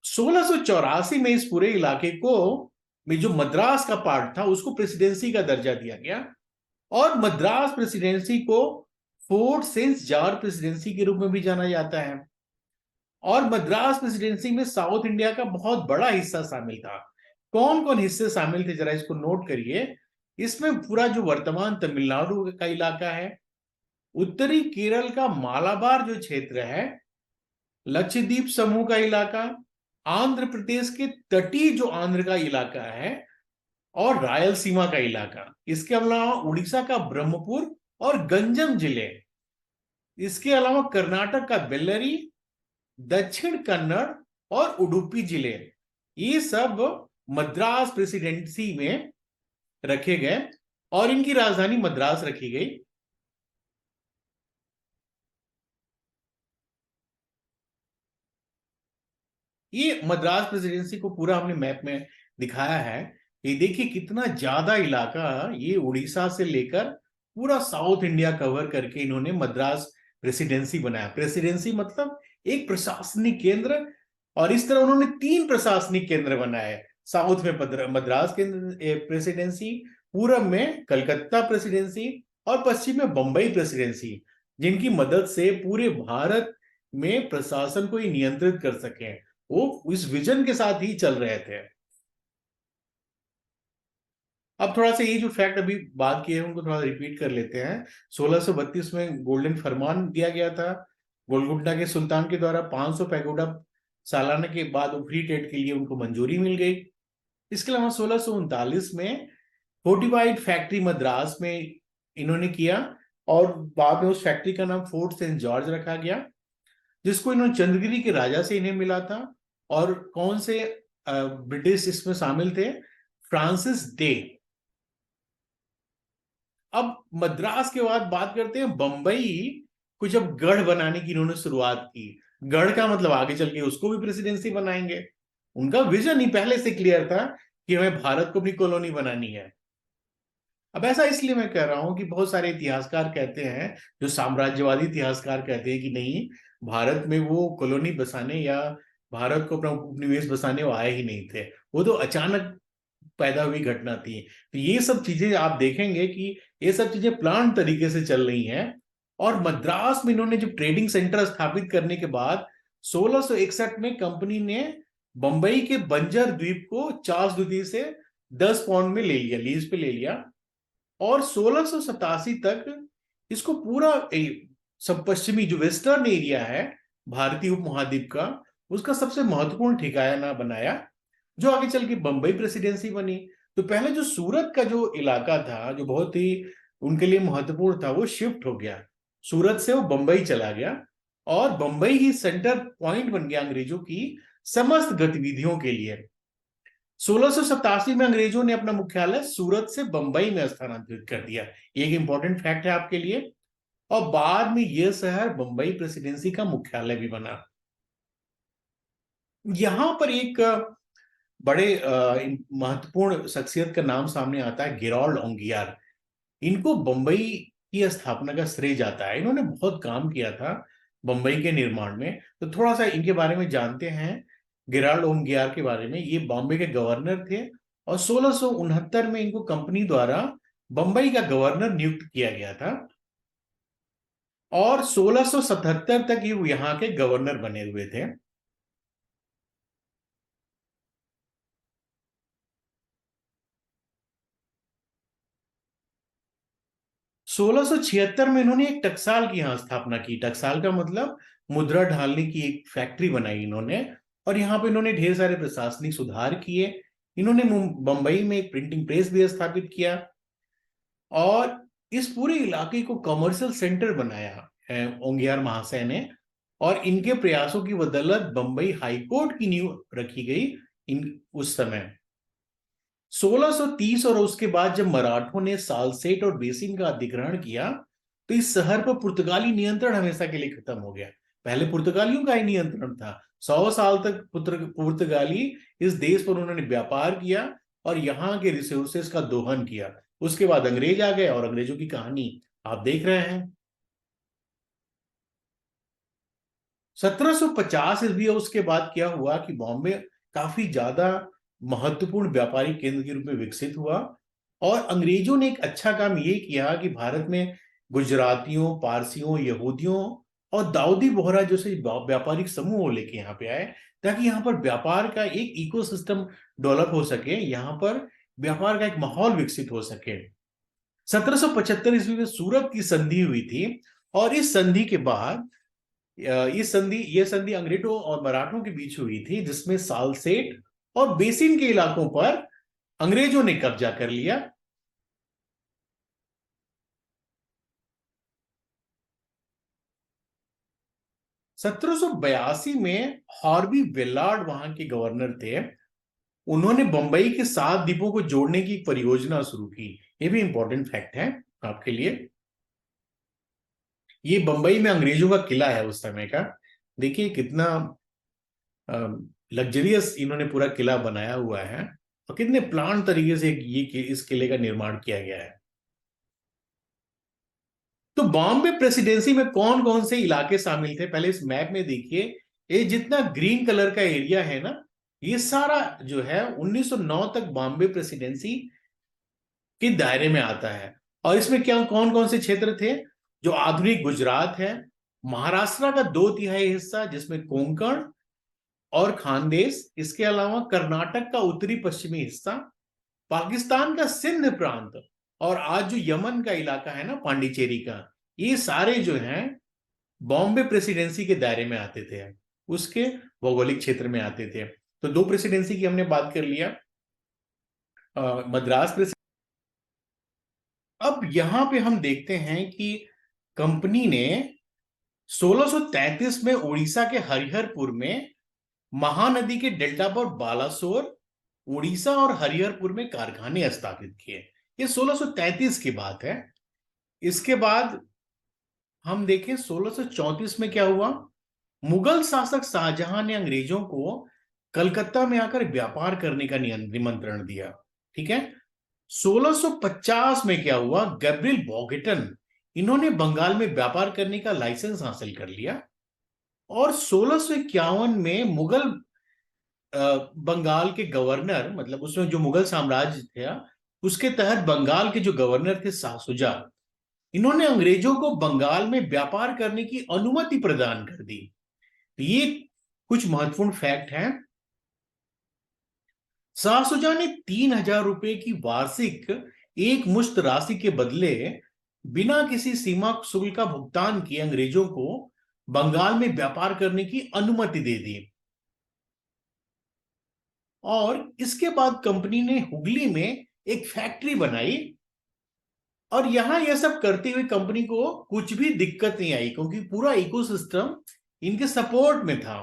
[SPEAKER 2] 1684 में इस पूरे इलाके को में जो मद्रास का पार्ट था उसको प्रेसिडेंसी का दर्जा दिया गया, और मद्रास प्रेसिडेंसी को फोर्ट सेंट जॉर्ज प्रेसिडेंसी के रूप में भी जाना जाता है। और मद्रास प्रेसिडेंसी में साउथ इंडिया का बहुत बड़ा हिस्सा शामिल था। कौन कौन हिस्से शामिल थे, जरा इसको नोट करिए। इसमें पूरा जो वर्तमान तमिलनाडु का इलाका है, उत्तरी केरल का मालाबार जो क्षेत्र है, लक्षद्वीप समूह का इलाका, आंध्र प्रदेश के तटीय जो आंध्र का इलाका है, और रायलसीमा का इलाका। इसके अलावा उड़ीसा का ब्रह्मपुर और गंजम जिले, इसके अलावा कर्नाटक का बेल्लरी, दक्षिण कन्नड़ और उडुपी जिले, ये सब मद्रास प्रेसिडेंसी में रखे गए और इनकी राजधानी मद्रास रखी गई। ये मद्रास प्रेसिडेंसी को पूरा हमने मैप में दिखाया है। ये देखिए कितना ज्यादा इलाका ये उड़ीसा से लेकर पूरा साउथ इंडिया कवर करके इन्होंने मद्रास प्रेसिडेंसी बनाया। प्रेसिडेंसी मतलब एक प्रशासनिक केंद्र, और इस तरह उन्होंने 3 प्रशासनिक केंद्र बनाए। साउथ में मद्रास केंद्र प्रेसिडेंसी, पूरब में कलकत्ता प्रेसिडेंसी और पश्चिम में बंबई प्रेसिडेंसी, जिनकी मदद से पूरे भारत में प्रशासन को ही नियंत्रित कर सके। वो इस विजन के साथ ही चल रहे थे। अब थोड़ा सा ये जो फैक्ट अभी बात किए हैं उनको थोड़ा रिपीट कर लेते हैं। 1632 में गोल्डन फरमान दिया गया था गोलकुंडा के सुल्तान के द्वारा। 500 पैगोडा सालाना के बाद फ्री ट्रेड के लिए उनको मंजूरी मिल गई। इसके अलावा 1639 में फोर्टिफाइड फैक्ट्री मद्रास में इन्होंने किया, और बाद में उस फैक्ट्री का नाम फोर्ट सेंट जॉर्ज रखा गया, जिसको इन्होंने चंद्रगिरी के राजा से इन्हें मिला था। और कौन से ब्रिटिश इसमें शामिल थे? Francis day. अब मद्रास के बाद बात करते हैं बंबई को। जब गढ़ बनाने की इन्होंने शुरुआत की, गढ़ का मतलब आगे चल के उसको भी प्रेसिडेंसी बनाएंगे। उनका विजन ही पहले से क्लियर था कि हमें भारत को अपनी कॉलोनी बनानी है। अब ऐसा इसलिए मैं कह रहा हूं कि बहुत सारे इतिहासकार कहते हैं, जो साम्राज्यवादी इतिहासकार कहते हैं कि नहीं, भारत में वो कॉलोनी बसाने या भारत को अपना उपनिवेश बसाने वो आए ही नहीं थे, वो तो अचानक पैदा हुई घटना थी। तो ये सब चीजें आप देखेंगे कि ये सब चीजें प्लान तरीके से चल रही हैं। और मद्रास में इन्होंने जब ट्रेडिंग सेंटर स्थापित करने के बाद 1661 में कंपनी ने बंबई के बंजर द्वीप को चार्ल्स द्वितीय से 10 पाउंड में ले लिया, लीज पे ले लिया। और 1687 तक इसको पूरा सब पश्चिमी जो वेस्टर्न एरिया है भारतीय उपमहाद्वीप का, उसका सबसे महत्वपूर्ण ठिकाना बनाया, जो आगे चल के बंबई प्रेसिडेंसी बनी। तो पहले जो सूरत का जो इलाका था, जो बहुत ही उनके लिए महत्वपूर्ण था, वो शिफ्ट हो गया। सूरत से वो बंबई चला गया और बंबई ही सेंटर पॉइंट बन गया अंग्रेजों की समस्त गतिविधियों के लिए। 1687 में अंग्रेजों ने अपना मुख्यालय सूरत से बंबई में स्थानांतरित कर दिया। ये एक इंपॉर्टेंट फैक्ट है आपके लिए। और बाद में यह शहर बंबई प्रेसिडेंसी का मुख्यालय भी बना। यहां पर एक बड़े महत्वपूर्ण शख्सियत का नाम सामने आता है, गेरोल्ड ओंगियार। इनको बंबई की स्थापना का श्रेय जाता है। इन्होंने बहुत काम किया था बंबई के निर्माण में। तो थोड़ा सा इनके बारे में जानते हैं, गेराल्ड ओंगियार के बारे में। ये बॉम्बे के गवर्नर थे और 1669 में इनको कंपनी द्वारा बंबई का गवर्नर नियुक्त किया गया था, और 1677 तक ये यहाँ के गवर्नर बने हुए थे। 1676 में इन्होंने एक टकसाल की यहाँ स्थापना की। टकसाल का मतलब मुद्रा ढालने की एक फैक्ट्री बनाई इन्होंने, और यहाँ पे इन्होंने ढेर सारे प्रशासनिक सुधार किए। इन्होंने बंबई में एक प्रिंटिंग प्रेस भी स्थापित किया, और इस पूरे इलाके को कमर्शियल सेंटर बनाया है ओंगियार महाशय ने। और इनके प्रयासों की बदौलत बंबई हाईकोर्ट की नींव रखी गई उस समय 1630। और उसके बाद जब मराठों ने सालसेट और बेसिन का अधिग्रहण किया, तो इस शहर पर पुर्तगाली नियंत्रण हमेशा के लिए खत्म हो गया। पहले पुर्तगालियों का ही नियंत्रण था। 100 साल तक पुर्तगाली इस देश पर उन्होंने व्यापार किया और यहाँ के रिसोर्सेस का दोहन किया। उसके बाद अंग्रेज आ गए और अंग्रेजों की कहानी आप देख रहे हैं। 1750 ईस्वी उसके बाद क्या हुआ कि बॉम्बे काफी ज्यादा महत्वपूर्ण व्यापारिक केंद्र के रूप में विकसित हुआ, और अंग्रेजों ने एक अच्छा काम ये किया कि भारत में गुजरातियों, पारसियों, यहूदियों और दाऊदी बोहरा जैसे व्यापारिक समूह वो लेके यहाँ पे आए, ताकि यहाँ पर व्यापार का एक इकोसिस्टम डेवलप हो सके, यहाँ पर व्यापार का एक माहौल विकसित हो सके। 1775 ईस्वी में सूरत की संधि हुई थी, और इस संधि के बाद ये संधि अंग्रेजों और मराठों के बीच हुई थी, जिसमें सालसेट और बेसिन के इलाकों पर अंग्रेजों ने कब्जा कर लिया। सत्रह में हॉर्बी विलार्ड वहां के गवर्नर थे। उन्होंने बंबई के 7 द्वीपों को जोड़ने की परियोजना शुरू की। ये भी इंपॉर्टेंट फैक्ट है आपके लिए। ये बंबई में अंग्रेजों का किला है उस समय का। देखिए कितना लग्जरियस इन्होंने पूरा किला बनाया हुआ है, और कितने प्लान तरीके से इस किले का निर्माण किया गया है। तो बॉम्बे प्रेसिडेंसी में कौन कौन से इलाके शामिल थे, पहले इस मैप में देखिए। ये जितना ग्रीन कलर का एरिया है ना, ये सारा जो है 1909 तक बॉम्बे प्रेसिडेंसी के दायरे में आता है। और इसमें क्या कौन कौन से क्षेत्र थे? जो आधुनिक गुजरात है, महाराष्ट्र का 2/3 हिस्सा जिसमें कोंकण और खानदेश, इसके अलावा कर्नाटक का उत्तरी पश्चिमी हिस्सा, पाकिस्तान का सिंध प्रांत, और आज जो यमन का इलाका है ना पांडिचेरी का, ये सारे जो हैं बॉम्बे प्रेसिडेंसी के दायरे में आते थे, उसके भौगोलिक क्षेत्र में आते थे। तो 2 प्रेसिडेंसी की हमने बात कर लिया। मद्रास प्रेसिडेंसी। अब यहां पे हम देखते हैं कि कंपनी ने 1633 में उड़ीसा के हरिहरपुर में महानदी के डेल्टा पर बालासोर, उड़ीसा और हरिहरपुर में कारखाने स्थापित किए। ये 1633 की बात है। इसके बाद हम देखें 1634 में क्या हुआ। मुगल शासक शाहजहां ने अंग्रेजों को कलकत्ता में आकर व्यापार करने का निमंत्रण दिया। ठीक है। 1650 में क्या हुआ, गैब्रियल बॉगेटन, इन्होंने बंगाल में व्यापार करने का लाइसेंस हासिल कर लिया। और 1651 में मुगल बंगाल के गवर्नर, मतलब उसमें जो मुगल साम्राज्य था उसके तहत बंगाल के जो गवर्नर थे शाह सुजा, इन्होंने अंग्रेजों को बंगाल में व्यापार करने की अनुमति प्रदान कर दी। ये कुछ महत्वपूर्ण फैक्ट हैं। शाह सुजा ने 3,000 रुपए की वार्षिक एक मुश्त राशि के बदले बिना किसी सीमा शुल्क का भुगतान किए अंग्रेजों को बंगाल में व्यापार करने की अनुमति दे दी। और इसके बाद कंपनी ने हुगली में एक फैक्ट्री बनाई, और यहां यह सब करते हुए कंपनी को कुछ भी दिक्कत नहीं आई, क्योंकि पूरा इकोसिस्टम इनके सपोर्ट में था।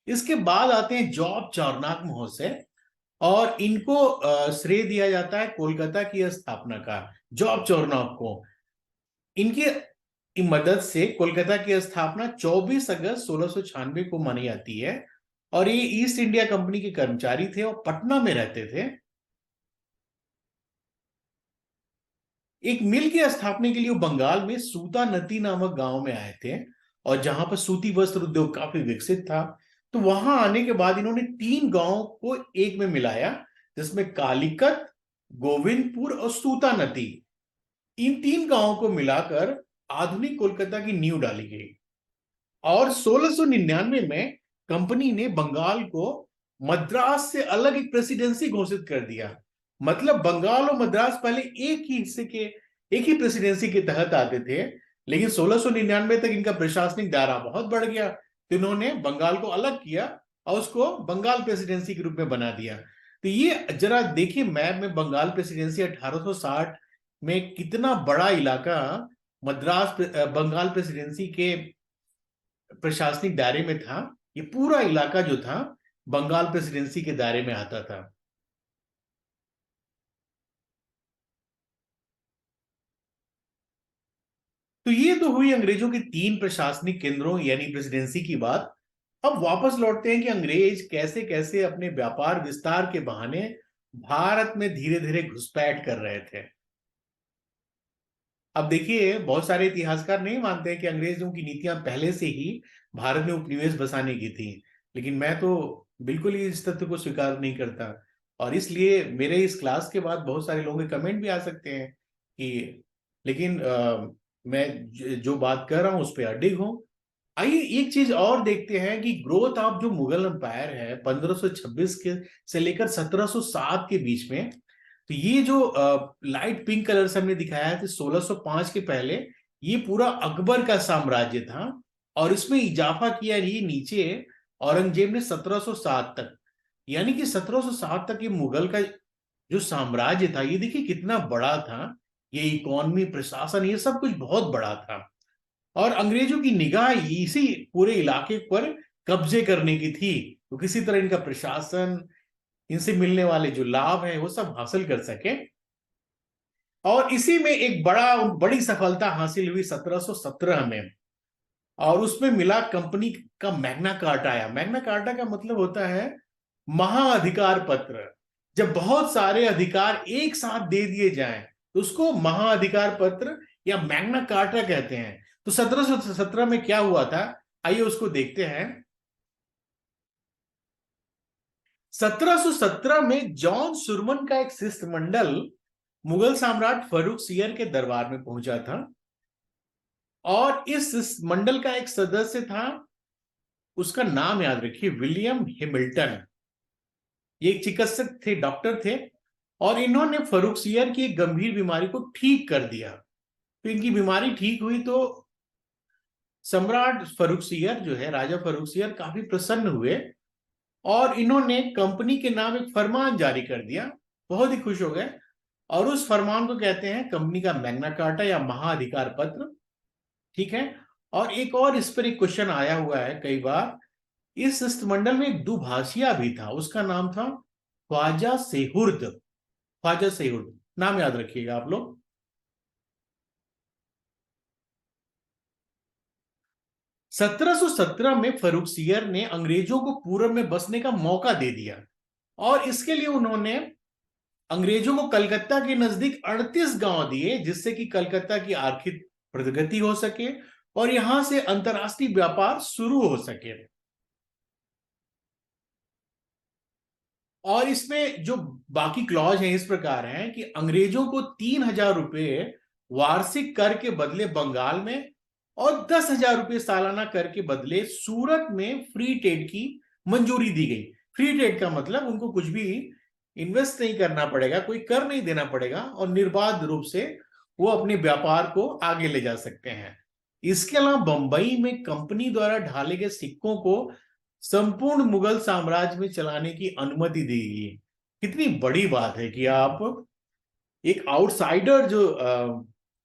[SPEAKER 2] इसके बाद आते हैं जॉब चार्नक महोदय, और इनको श्रेय दिया जाता है कोलकाता की स्थापना का। जॉब चार्नक को, इनकी मदद से कोलकाता की स्थापना 24 अगस्त 1696 को मानी जाती है। और ये ईस्ट इंडिया कंपनी के कर्मचारी थे और पटना में रहते थे। एक मिल की स्थापना के लिए वो बंगाल में सूतानती नामक गांव में आए थे, और जहां पर सूती वस्त्र उद्योग काफी विकसित था। तो वहां आने के बाद इन्होंने 3 गांवों को एक में मिलाया, जिसमें कालीकत, गोविंदपुर और सूतानती, इन 3 गांवों को मिलाकर आधुनिक कोलकाता की नींव डाली गई। और 1699 में कंपनी ने बंगाल को मद्रास से अलग एक प्रेसिडेंसी घोषित कर दिया। मतलब बंगाल और मद्रास पहले एक ही प्रेसिडेंसी के तहत आते थे, लेकिन 1699 तक इनका प्रशासनिक दायरा बहुत बढ़ गया, तो इन्होंने बंगाल को अलग किया और उसको बंगाल प्रेसिडेंसी के रूप में बना दिया। तो ये जरा देखिए मैप में, बंगाल प्रेसिडेंसी 1860 में कितना बड़ा इलाका बंगाल प्रेसिडेंसी के प्रशासनिक दायरे में था। ये पूरा इलाका जो था बंगाल प्रेसिडेंसी के दायरे में आता था। तो ये तो हुई अंग्रेजों के 3 प्रशासनिक केंद्रों यानी प्रेसिडेंसी की बात। अब वापस लौटते हैं कि अंग्रेज कैसे कैसे अपने व्यापार विस्तार के बहाने भारत में धीरे धीरे घुसपैठ कर रहे थे। अब देखिए बहुत सारे इतिहासकार नहीं मानते हैं कि अंग्रेजों की नीतियां पहले से ही भारत में उपनिवेश बसाने की थी, लेकिन मैं तो बिल्कुल ही इस तथ्य को स्वीकार नहीं करता। और इसलिए मेरे इस क्लास के बाद बहुत सारे लोगों के कमेंट भी आ सकते हैं कि लेकिन मैं जो बात कर रहा हूं उस पर अडिग हूं। आइए एक चीज और देखते हैं कि ग्रोथ ऑफ जो मुगल एम्पायर है 1526 के से लेकर 1707 के बीच में। तो ये जो लाइट पिंक कलर से हमने दिखाया है, तो 1605 के पहले ये पूरा अकबर का साम्राज्य था, और इसमें इजाफा किया ये नीचे औरंगजेब ने 1707 तक, यानी कि 1707 तक ये मुगल का जो साम्राज्य था, ये देखिए कितना बड़ा था। ये इकोनॉमी, प्रशासन, ये सब कुछ बहुत बड़ा था, और अंग्रेजों की निगाह इसी पूरे इलाके पर कब्जे करने की थी। तो किसी तरह इनका प्रशासन, इनसे मिलने वाले जो लाभ हैं वो सब हासिल कर सके। और इसी में एक बड़ी सफलता हासिल हुई 1717 में, और उसमें मिला कंपनी का मैग्ना कार्टा आया। मैग्ना कार्टा का मतलब होता है महाअधिकार पत्र। जब बहुत सारे अधिकार एक साथ दे दिए जाएं तो उसको महाअधिकार पत्र या मैग्ना कार्टा कहते हैं। तो 1717 में क्या हुआ था, आइए उसको देखते हैं। 1717 में जॉन सुरमन का एक शिष्टमंडल मुगल सम्राट फर्रुख सियर के दरबार में पहुंचा था, और इस मंडल का एक सदस्य था, उसका नाम याद रखिए, विलियम हैमिल्टन। ये एक चिकित्सक थे, डॉक्टर थे, और इन्होंने फर्रुख सियर की एक गंभीर बीमारी को ठीक कर दिया। तो इनकी बीमारी ठीक हुई तो सम्राट फर्रुख सियर जो है, राजा फर्रुख सियर, काफी प्रसन्न हुए, और इन्होंने कंपनी के नाम एक फरमान जारी कर दिया। बहुत ही खुश हो गए, और उस फरमान को कहते हैं कंपनी का मैग्ना कार्टा या महाअधिकार पत्र। ठीक है। और एक और इस पर एक क्वेश्चन आया हुआ है कई बार। इस शिष्टमंडल में एक दुभाषिया भी था, उसका नाम था ख्वाजा सेहुर्द। ख्वाजा सेहुर्द नाम याद रखिएगा आप लोग। 1717 में फर्रुख सियर ने अंग्रेजों को पूरब में बसने का मौका दे दिया, और इसके लिए उन्होंने अंग्रेजों को कलकत्ता के नजदीक 38 गांव दिए, जिससे कि कलकत्ता की आर्थिक प्रगति हो सके और यहां से अंतरराष्ट्रीय व्यापार शुरू हो सके। और इसमें जो बाकी क्लॉज हैं इस प्रकार हैं कि अंग्रेजों को 3,000 रुपए वार्षिक कर के बदले बंगाल में, और 10,000 रुपए सालाना कर के बदले सूरत में फ्री ट्रेड की मंजूरी दी गई। फ्री ट्रेड का मतलब उनको कुछ भी इन्वेस्ट नहीं करना पड़ेगा, कोई कर नहीं देना पड़ेगा, और निर्बाध रूप से वो अपने व्यापार को आगे ले जा सकते हैं। इसके अलावा बंबई में कंपनी द्वारा ढाले गए सिक्कों को संपूर्ण मुगल साम्राज्य में चलाने की अनुमति दी गई। कितनी बड़ी बात है कि आप एक आउटसाइडर जो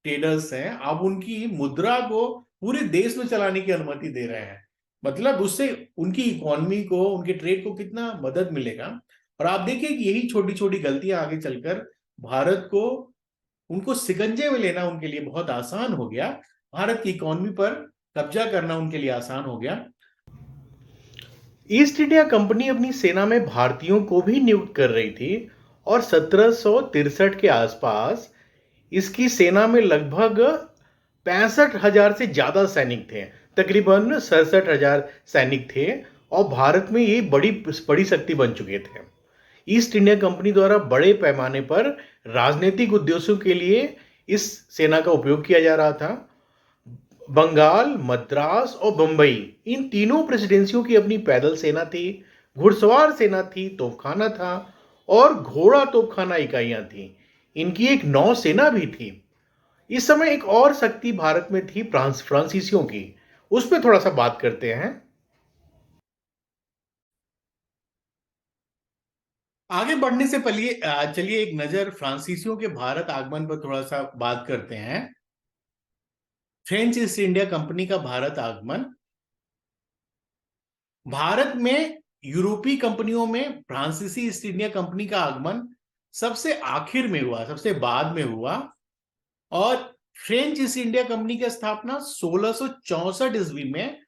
[SPEAKER 2] ट्रेडर्स हैं, आप उनकी मुद्रा को पूरे देश में चलाने की अनुमति दे रहे हैं। मतलब उससे उनकी इकोनॉमी को, उनके ट्रेड को कितना मदद मिलेगा। और आप देखिए कि यही छोटी छोटी गलतियां आगे चलकर भारत को, उनको शिकंजे में लेना उनके लिए बहुत आसान हो गया। भारत की इकोनॉमी पर कब्जा करना उनके लिए आसान हो गया।
[SPEAKER 1] ईस्ट इंडिया कंपनी अपनी सेना में भारतीयों को भी नियुक्त कर रही थी, और 1763 के आसपास इसकी सेना में लगभग 65,000 से ज्यादा सैनिक थे। तकरीबन 67,000 सैनिक थे, और भारत में ये बड़ी बड़ी शक्ति बन चुके थे। ईस्ट इंडिया कंपनी द्वारा बड़े पैमाने पर राजनीतिक उद्देश्यों के लिए इस सेना का उपयोग किया जा रहा था। बंगाल, मद्रास और बंबई, इन तीनों प्रेसिडेंसियों की अपनी पैदल सेना थी, घुड़सवार सेना थी, तोपखाना था, और घोड़ा तोपखाना इकाइयां थी। इनकी एक नौसेना भी थी। इस समय एक और शक्ति भारत में थी, फ्रांसीसियों की। उस पर थोड़ा सा बात करते हैं।
[SPEAKER 2] आगे बढ़ने से पहले चलिए एक नजर फ्रांसीसियों के भारत आगमन पर थोड़ा सा बात करते हैं। फ्रेंच ईस्ट इंडिया कंपनी का भारत आगमन। भारत में यूरोपीय कंपनियों में फ्रांसीसी ईस्ट इंडिया कंपनी का आगमन सबसे आखिर में हुआ, सबसे बाद में हुआ। और फ्रेंच ईस्ट इंडिया कंपनी की स्थापना 1664 ईस्वी में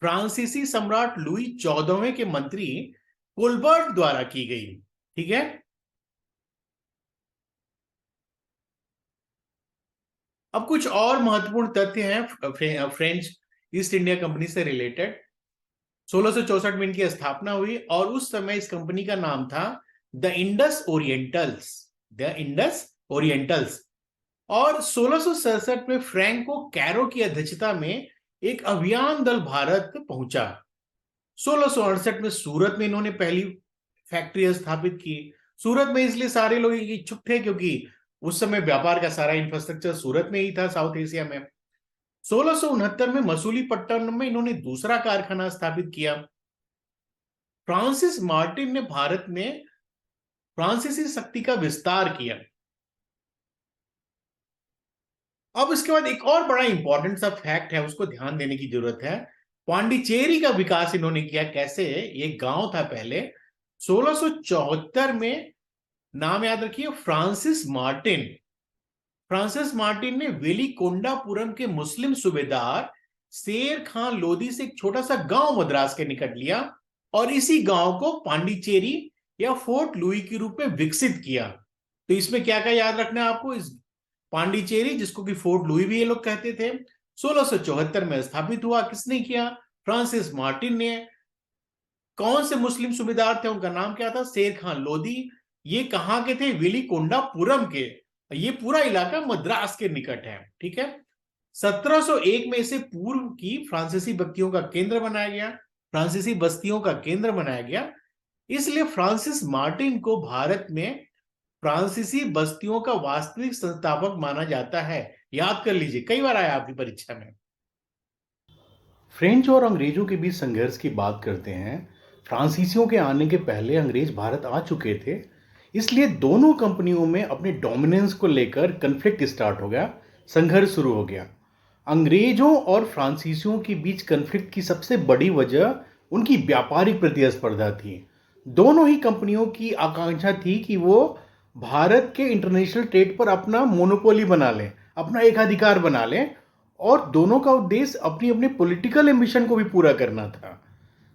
[SPEAKER 2] फ्रांसीसी सम्राट लुई 14वें के मंत्री कोलबर्ट द्वारा की गई। ठीक है। अब कुछ और महत्वपूर्ण तथ्य हैं फ्रेंच ईस्ट इंडिया कंपनी से रिलेटेड। 1664 में इनकी स्थापना हुई, और उस समय इस कंपनी का नाम था the Indus orientals. The Indus orientals. और 1667 में फ्रैंको कैरो की अध्यक्षता में एक अभियान दल भारत पहुंचा। 1668 में सूरत में इन्होंने पहली फैक्ट्री स्थापित की। सूरत में इसलिए सारे लोग इच्छुक थे क्योंकि उस समय व्यापार का सारा इंफ्रास्ट्रक्चर सूरत में ही था, साउथ एशिया में। 1669 में मसूलीपट्टनम में इन्होंने दूसरा कारखाना स्थापित किया। फ्रांसिस मार्टिन ने भारत में फ्रांसीसी शक्ति का विस्तार किया। अब इसके बाद एक और बड़ा इंपॉर्टेंट सा फैक्ट है, उसको ध्यान देने की जरूरत है। पांडिचेरी का विकास इन्होंने किया। कैसे? ये गांव था पहले। 1674 में, नाम याद रखिए, फ्रांसिस मार्टिन। फ्रांसिस मार्टिन ने वेलिकोंडापुरम के मुस्लिम सूबेदार शेर खान लोदी से एक छोटा सा गांव मद्रास के निकट लिया और इसी गांव को पांडिचेरी या फोर्ट लुई के रूप में विकसित किया। तो इसमें क्या क्या याद रखना है आपको? इस पांडिचेरी, जिसको कि फोर्ट लुई भी ये लोग कहते थे, 1674 में स्थापित हुआ। किसने किया? फ्रांसिस मार्टिन ने। कौन से मुस्लिम सूबेदार थे? उनका नाम क्या था? शेर खान लोदी। ये कहां के थे? वेलिकोंडापुरम के। ये पूरा इलाका मद्रास के निकट है। ठीक है। 1701 में इसे पूर्व की फ्रांसीसी बस्तियों का केंद्र बनाया गया। फ्रांसीसी बस्तियों का केंद्र बनाया गया। इसलिए फ्रांसिस मार्टिन को भारत में फ्रांसीसी बस्तियों का वास्तविक संस्थापक माना जाता है। याद कर लीजिए, कई बार आया आपकी परीक्षा में।
[SPEAKER 1] फ्रेंच और अंग्रेजों के बीच संघर्ष की बात करते हैं। फ्रांसीसियों के आने के पहले अंग्रेज भारत आ चुके थे, इसलिए दोनों कंपनियों में अपने डोमिनेंस को लेकर कन्फ्लिक्ट स्टार्ट हो गया, संघर्ष शुरू हो गया। अंग्रेजों और फ्रांसीसियों के बीच कन्फ्लिक्ट की सबसे बड़ी वजह उनकी व्यापारिक प्रतिस्पर्धा थी। दोनों ही कंपनियों की आकांक्षा थी कि वो भारत के इंटरनेशनल ट्रेड पर अपना मोनोपोली बना लें, अपना एकाधिकार बना लें, और दोनों का उद्देश्य अपनी अपनी पॉलिटिकल एम्बिशन को भी पूरा करना था।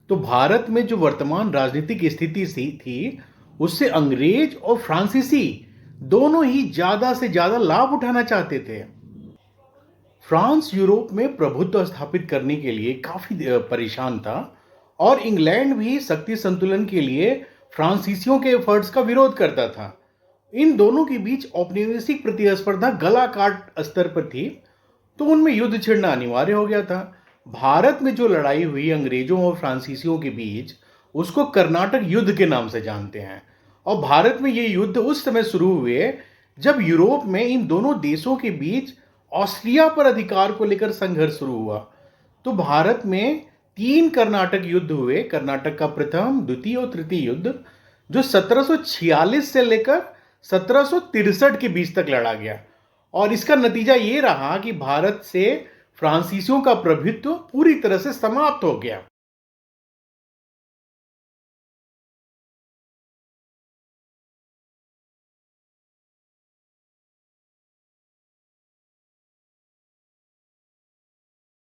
[SPEAKER 1] तो भारत में जो वर्तमान राजनीतिक स्थिति थी, उससे अंग्रेज और फ्रांसीसी दोनों ही ज्यादा से ज्यादा लाभ उठाना चाहते थे। फ्रांस यूरोप में प्रभुत्व स्थापित करने के लिए काफी परेशान था और इंग्लैंड भी शक्ति संतुलन के लिए फ्रांसीसियों के एफर्ट्स का विरोध करता था। इन दोनों के बीच औपनिवेशिक प्रतिस्पर्धा गला काट स्तर पर थी, तो उनमें युद्ध छिड़ना अनिवार्य हो गया था। भारत में जो लड़ाई हुई अंग्रेजों और फ्रांसीसियों के बीच, उसको कर्नाटक युद्ध के नाम से जानते हैं। और भारत में ये युद्ध उस समय शुरू हुए जब यूरोप में इन दोनों देशों के बीच ऑस्ट्रिया पर अधिकार को लेकर संघर्ष शुरू हुआ। तो भारत में 3 कर्नाटक युद्ध हुए। कर्नाटक का प्रथम, द्वितीय और तृतीय युद्ध, जो 1746 से लेकर 1763 के बीच तक लड़ा गया। और इसका नतीजा ये रहा कि भारत से फ्रांसीसियों का प्रभुत्व पूरी तरह से समाप्त हो गया।